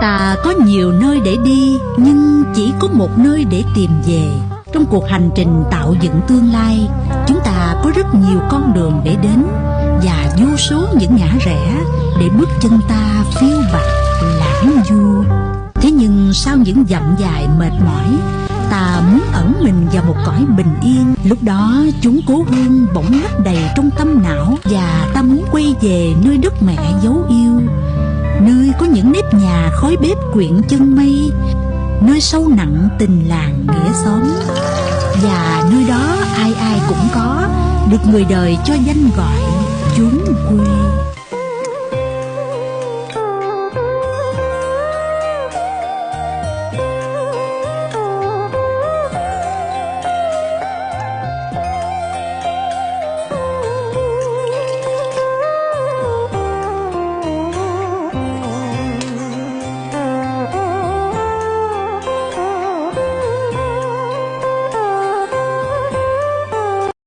Ta có nhiều nơi để đi, nhưng chỉ có một nơi để tìm về. Trong cuộc hành trình tạo dựng tương lai, chúng ta có rất nhiều con đường để đến và vô số những ngã rẽ để bước chân ta phiêu bạt lãng du. Thế nhưng sau những dặm dài mệt mỏi, ta muốn ẩn mình vào một cõi bình yên. Lúc đó chúng cố hương bỗng lấp đầy trong tâm não, và ta muốn quay về nơi đất mẹ dấu yêu, nơi có những nếp nhà khói bếp quyện chân mây, nơi sâu nặng tình làng nghĩa xóm. Và nơi đó ai ai cũng có được người đời cho danh gọi chốn quê.